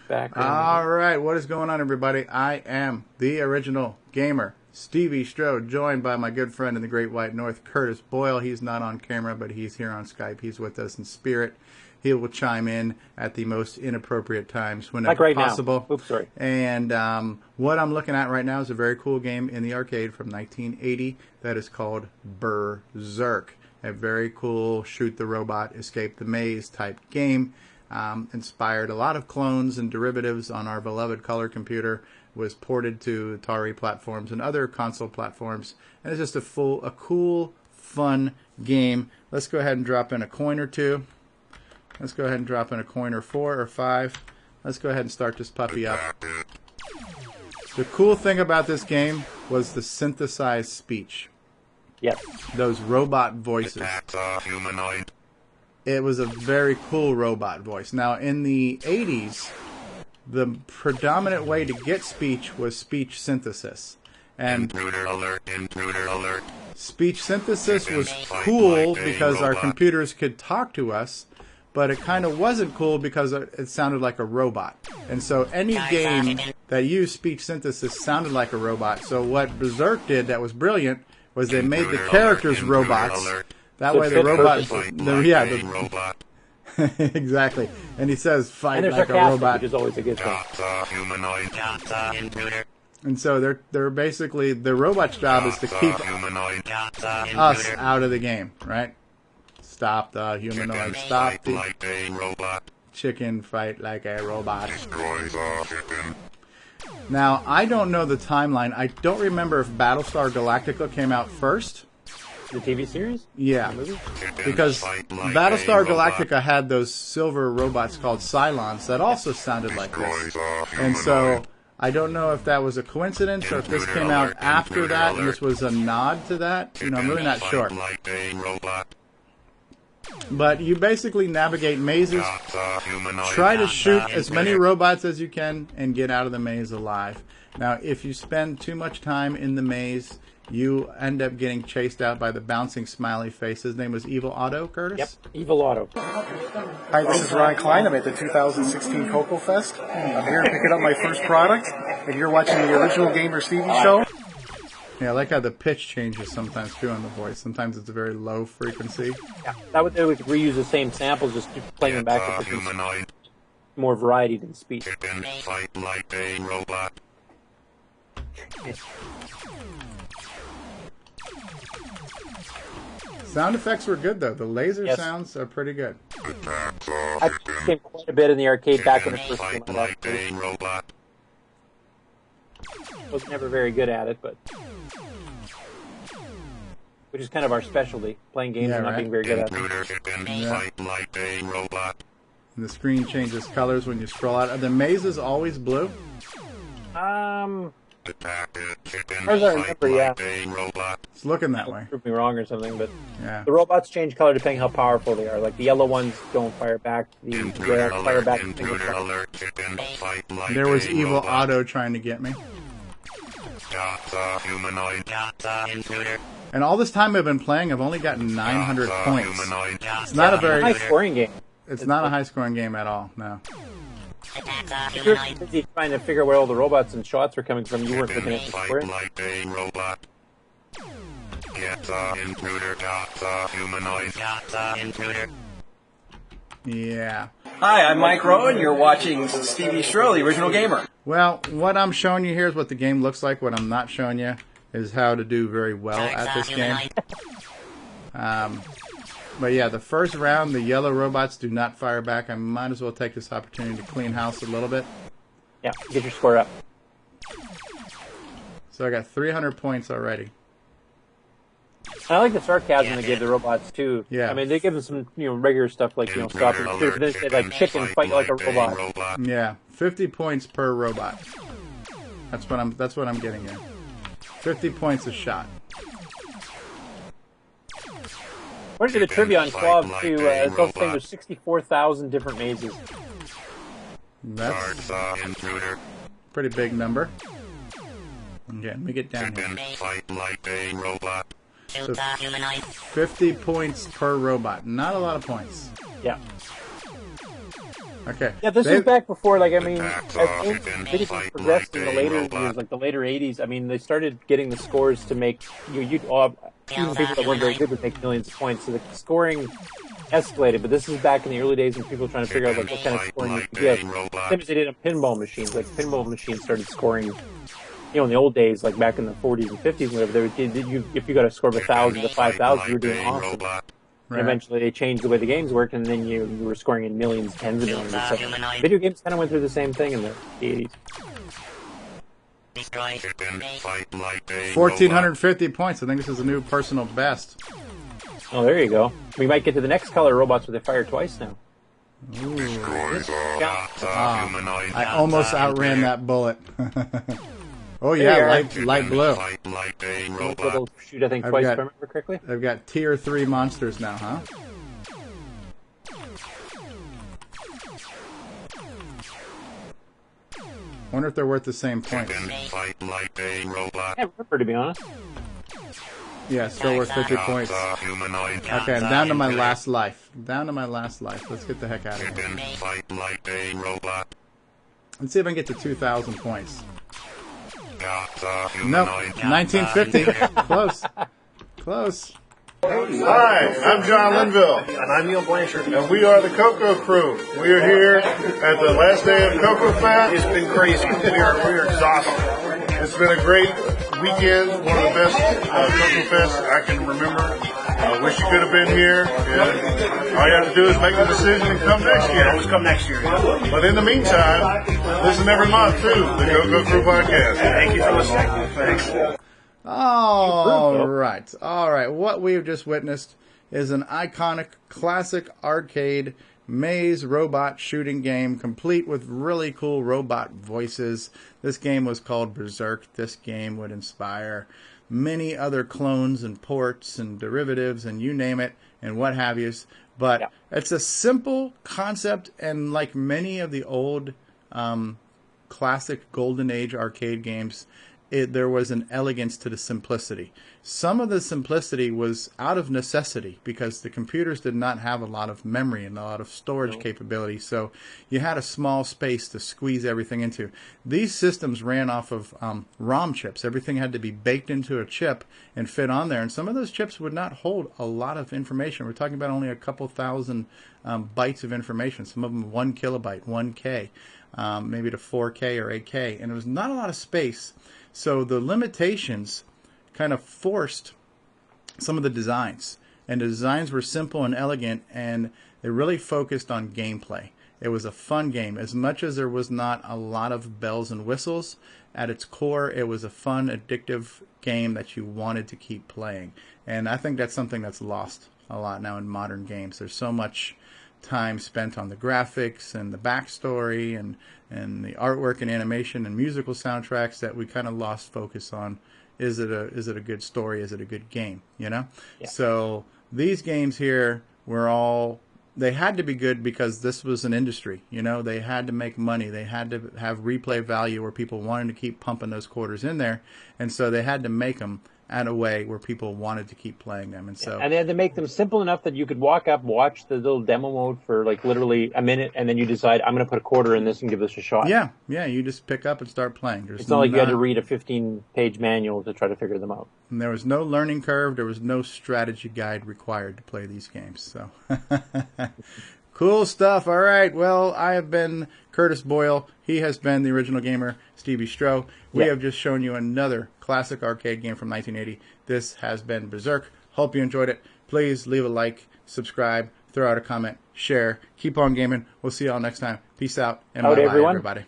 background. All right, what is going on, everybody? I am the original gamer, StevieStrow, joined by my good friend in the Great White North, Curtis Boyle. He's not on camera, but he's here on Skype. He's with us in spirit. He will chime in at the most inappropriate times whenever like right possible. Now. Oops, sorry. And what I'm looking at right now is a very cool game in the arcade from 1980 that is called Berzerk. A very cool shoot the robot, escape the maze type game. Inspired a lot of clones and derivatives on our beloved color computer. Was ported to Atari platforms and other console platforms. And it's just a cool, fun game. Let's go ahead and drop in a coin or two. Let's go ahead and drop in a coin or 4 or 5. Let's go ahead and start this puppy up. The cool thing about this game was the synthesized speech. Yep. Those robot voices. It was a very cool robot voice. Now, in the 80s, the predominant way to get speech was speech synthesis. And intruder alert. Speech synthesis was cool because our computers could talk to us, but it kind of wasn't cool because it sounded like a robot. And so any game that used speech synthesis sounded like a robot. So what Berzerk did that was brilliant was they made the characters robots. That way the robots... robot. Exactly. And he says, fight and like a robot. Which is always a good thing. Humanoid. Intruder. And so they're basically... The robot's job is to keep us out of the game, right? Stop the humanoid. Stop the like a robot. chicken fight like a robot. Destroy the chicken. Now, I don't know the timeline. I don't remember if Battlestar Galactica came out first. The TV series? Yeah. Because Battlestar Galactica had those silver robots called Cylons that also sounded like this. And so I don't know if that was a coincidence or if this came out after that and this was a nod to that. You know, I'm really not sure. But you basically navigate mazes, try to shoot as many robots as you can, and get out of the maze alive. Now, if you spend too much time in the maze, you end up getting chased out by the bouncing smiley face. His name was Evil Otto, Curtis? Yep, Evil Otto. Hi, this is Ron Klein. I'm at the 2016 Cocoa Fest. I'm here picking up my first product, and you're watching the original Gamer Stevie Show. Yeah, I like how the pitch changes sometimes, too, on the voice. Sometimes it's a very low frequency. Yeah, that would we could reuse the same samples, just keep playing them back with different, more variety than speech. Fight like a robot. Sound effects were good, though. The laser sounds are pretty good. I played quite a bit in the arcade back when it first came out. Like a robot. Was never very good at it, but which is kind of our specialty, playing games and not being very good at them. Fight like a robot. And the screen changes colors when you scroll out. Are the mazes always blue? As far as I remember, yeah. It's looking that way. Prove me wrong or something, but yeah. The robots change color depending how powerful they are. Like the yellow ones don't fire back, the red fire back. There was Evil Otto trying to get me. And all this time I've been playing, I've only gotten 900 points. It's not a very high scoring game. It's not a high scoring game at all. No. If you're busy trying to figure out where all the robots and shots were coming from, you weren't looking at the scoring. Yeah. Hi, I'm Mike Rowan. You're watching StevieStrow, the original gamer. Well, what I'm showing you here is what the game looks like. What I'm not showing you is how to do very well at this game. But yeah, the first round, the yellow robots do not fire back. I might as well take this opportunity to clean house a little bit. Yeah, get your score up. So I got 300 points already. I like the sarcasm they gave the robots too. Yeah. I mean, they give them some, regular stuff like, stop and shoot. But then they say like chicken, fight like a robot. Yeah, 50 points per robot. That's what I'm getting at. 50 points a shot. According to the trivia on Quab too, it's also saying there's 64,000 different mazes. That's a pretty big number. Okay, let me get down here. So 50 points per robot. Not a lot of points. Yeah. Okay. Yeah, this They- was back before, like, I mean, as video games progressed in the later years, like the later 80s, I mean, they started getting the scores to make, even people that weren't very good would make millions of points, so the scoring escalated, but this is back in the early days when people were trying to figure out, like, what kind of scoring you could give. Same as they did on pinball machines, like, pinball machines started scoring, in the old days, like back in the 40s and 50s, whatever, if you got a score of 1,000 to 5,000, you were doing awesome. And eventually they changed the way the games worked, and then you were scoring in millions, tens of millions. So video games kind of went through the same thing in the 80s. 1,450 points. I think this is a new personal best. Oh, there you go. We might get to the next color robots where they fire twice now. I almost outran that bullet. Oh yeah, light blue. It'll shoot, I think, twice, if I remember correctly. I've got tier 3 monsters now, huh? Wonder if they're worth the same points. I can't remember, to be honest. Yeah, still worth 50 points. Okay, I'm down to my last life. Let's get the heck out of here. Let's see if I can get to 2,000 points. Nope, 1950. Close. Hi, I'm John Linville. And I'm Neil Blanchard. And we are the Cocoa Crew. We are here at the last day of Cocoa Fest. It's been crazy. We are exhausted. It's been a great weekend, one of the best Cocoa Fests I can remember. I wish you could have been here. And all you have to do is make the decision and come next year. Always come next year. But in the meantime, listen every month to the Cocoa Crew podcast. Thank you for listening. Thanks. All right. What we've just witnessed is an iconic, classic arcade maze robot shooting game, complete with really cool robot voices. This game was called Berzerk. This game would inspire many other clones and ports and derivatives and you name it and what have yous. But it's a simple concept, and like many of the old classic Golden Age arcade games, there was an elegance to the simplicity. Some of the simplicity was out of necessity because the computers did not have a lot of memory and a lot of storage capability, so you had a small space to squeeze everything into. These systems ran off of ROM chips. Everything had to be baked into a chip and fit on there, and some of those chips would not hold a lot of information. We're talking about only a couple thousand bytes of information, some of them 1 kilobyte, 1K, maybe to 4K or 8K, and there was not a lot of space. So the limitations kind of forced some of the designs. And the designs were simple and elegant, and they really focused on gameplay. It was a fun game. As much as there was not a lot of bells and whistles, at its core, it was a fun, addictive game that you wanted to keep playing. And I think that's something that's lost a lot now in modern games. There's so much time spent on the graphics and the backstory and the artwork and animation and musical soundtracks that we kind of lost focus on. Is it a good story? Is it a good game? So these games here they had to be good because this was an industry. They had to make money. They had to have replay value where people wanted to keep pumping those quarters in there, and so they had to make them at a way where people wanted to keep playing them. And they had to make them simple enough that you could walk up, watch the little demo mode for like literally a minute, and then you decide, I'm going to put a quarter in this and give this a shot. Yeah, you just pick up and start playing. It's not like you had to read a 15-page manual to try to figure them out. And there was no learning curve. There was no strategy guide required to play these games. So cool stuff. All right. Well, I have been Curtis Boyle. He has been the original gamer, StevieStrow. We have just shown you another classic arcade game from 1980. This has been Berzerk. Hope you enjoyed it. Please leave a like, subscribe, throw out a comment, share. Keep on gaming. We'll see you all next time. Peace out, and bye-bye, everybody.